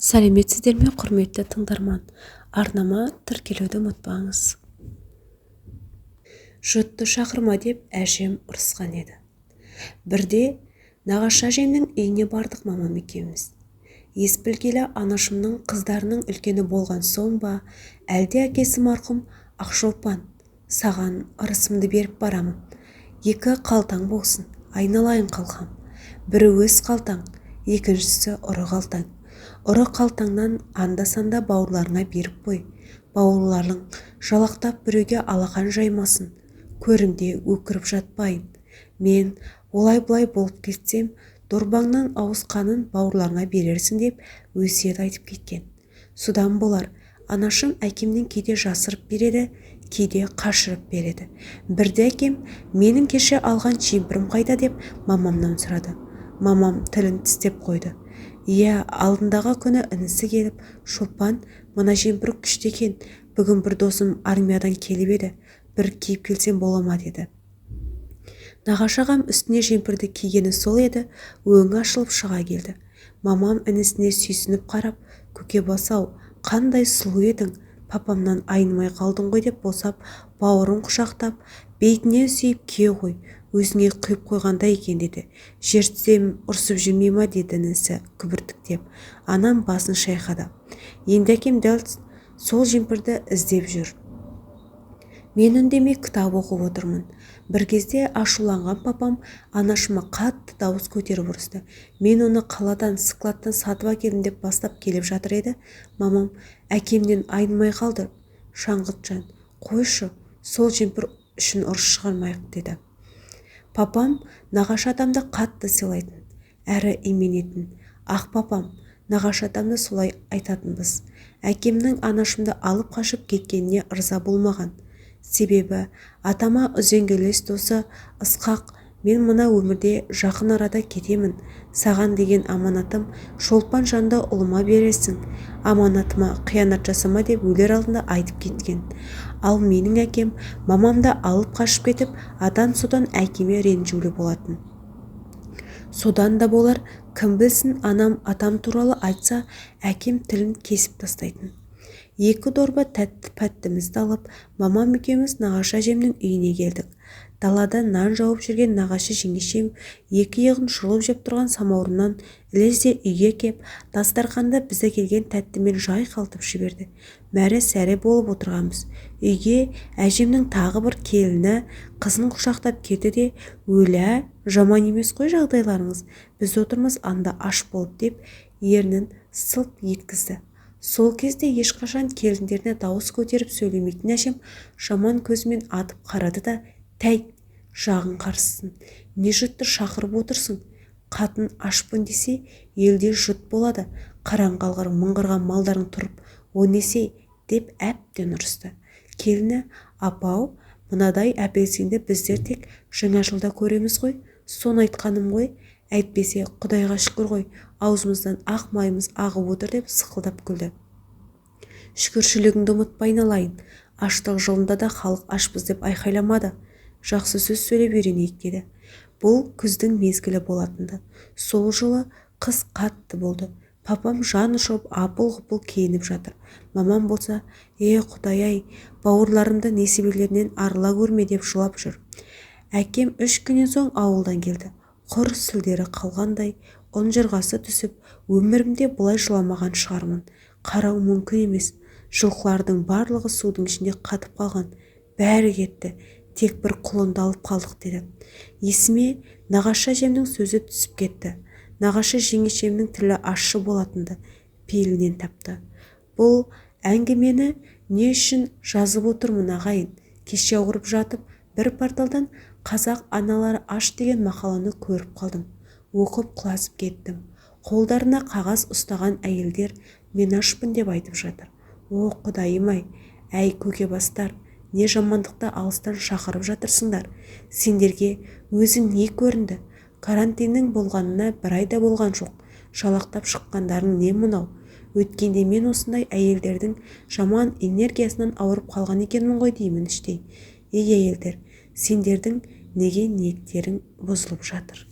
Сәлеметсіздер ме, құрметті тыңдарман? Арнама тіркелуді ұмытпаңыз. Жұтты шақырма деп әжем ұрысқан еді. Бірде нағашы әжемнің үйіне бардық мамам екеуміз. Ес білгелі анашымның қыздарының үлкені болған соң ба, әлде әкесі марқұм Ақшолпан, саған ырысымды беріп барамын. 2 қалтаң болсын, айналайын қалқам. Бірі өз қалтаң, екіншісі ұры қалтаң. Ұры қалтаңнан анда-санда бауырларыңа беріп қой. Бауырларың жалақтап біреуге алақан жаймасын, көрінде өкіріп жатпайын. Мен олай-бұлай болып кетсем, дорбаңнан ауысқанын бауырларыңа берерсің деп өсиет айтып кеткен. Содан болар, анашым әкемнен кейде жасырып береді, кейде қашырып береді. Бірде әкем менің кеше алған жемпірім қайда деп мамамнан сұрады. Мамам тілін тістеп қойды. Иә, алдындағы күні інісі келіп, Шолпан, мына жемпір күшті екен, бүгін бір досым армиядан келіп еді, бір киіп келсем бола ма деді. Нағашы ағам үстіне жемпірді кигені сол еді, өңі ашылып шыға келді. Мамам інісіне сүйсініп қарап, көке бас-ау, қандай сұлу едің, папамнан айнымай қалдың ғой деп босап, бауырын құшақтап, бетіне сүйіп кие ғой, өзіңе құйып қойғанда екен деді. Жерсем ұрсып жүрмей ма деді інісі күбіртіктеп. Анам басын шайқады. Енді әкем дәл сол жемпірді іздеп жүр. Мен үндемей кітап оқып отырмын. Бір кезде ашуланған папам анашыма қатты дауыс көтеріп ұрысты. Мен оны қаладан, складтан сатып әкелдім деп бастап келіп жатыр еді. Мамам әкемнен айнымай қалды. Шаңғытжан, қойшы, сол жемпір үшін ұрыс шығармайық деді. Папам нағашы атамды қатты сыйлайтын, әрі именетін. Ақ папам, нағашы атамды солай айтатынбыз. Әкемнің анашымды алып қашып кеткеніне ырза болмаған. Себебі атама үзеңгілес досы Ысқақ, мен мына өмірде жақын арада кетемін. Саған деген аманатым Шолпан жанды ұлыма бересің. Аманатыма қиянат жасама деп өлер алдында айтып кеткен. Ал менің әкем мамамды алып қашып кетіп, адан-содан әкеме ренжулі болатын. Содан да болар, кім білсін, анам атам туралы айтса, әкем тілін кесіп тастайтын. 2 дорба тәтті-пәттімізді алып, мамам екеуміз нағашы әжемнің үйіне келдік. Далада нан жауып жүрген нағашы жеңешем 2 иығын шұлып жеп тұрған самаурыннан ілезде үйге кеп, дастарханда бізді келген тәттімен жай қалтып жіберді. Мәре-сәре болып отырғанбыз. Үйге әжемнің тағы бір келіні қызын құшақтап кетті де, өлә, жаман емес қой жағдайларыңыз, біз отырмыз анда аш болып деп, ернін сылп еткізді. Сол кезде ешқашан келіндеріне дауыс көтеріп сөйлемейтін әжем жаман көзімен атып қарады да, тәйт, жағың қарсысын, не жұтты шақырып отырсың? Қатын ашпын десе, елде жұт болады, қараң қалғыр мыңғырған малдарың тұрып, о несей, деп әптен ұрысты. Келіні, апау, мынадай әпелсеңді біздер тек жаңа жылда көреміз ғой, соны айтқаным ғой, әйтпесе Құдайға шүкір ғой, аузымыздан ақ майымыз ағып отыр деп сықылдап күлді. Шүкіршілігіңді ұмытпай айналайын, аштық жылында да халық ашпыз деп айқайламады. Жақсы сөз сөйлеп үйренейік деді. Бұл күздің мезгілі болатынды. Сол жылы қыс қатты болды. Папам жан ұшып апыл-ғұпыл киініп жатыр. Мамам болса, Құдай-ай, бауырларымды несібелерінен арыла көрме деп жылап жүр. Әкем 3 күннен соң ауылдан келді. Құр сүлдері қалғандай, ұнжырғасы түсіп, өмірімде бұлай жыламаған шығармын. Қарау мүмкін емес. Жылқылардың барлығы судың ішінде қатып қалған. Бәрі кетті. Тек бір құлынды алып қалдық деді. Есіме нағашы әжемнің сөзі түсіп кетті. Нағашы жеңешемнің тілі ащы болатынды пейілінен тапты. Бұл әңгімені не үшін жазып отырмын ағайын? Кеше ауырып жатып, бір порталдан қазақ аналары аш деген мақаланы көріп қалдым. Оқып құласып кеттім. Қолдарына қағаз ұстаған әйелдер мен ашпын деп айтып жатыр. О, Құдайым-ай, әй көкебастар, не жамандықты алыстан шақырып жатырсыңдар? Сендерге өзі не көрінді? Карантиннің болғанына 1 айда болған жоқ. Жалақтап шыққандарың не мынау? Өткенде мен осындай әйелдердің жаман энергиясынан ауырып қалған екенмін ғой деймін іштей. Ей әйелдер, сендердің неге ниеттерің бұзылып жатыр?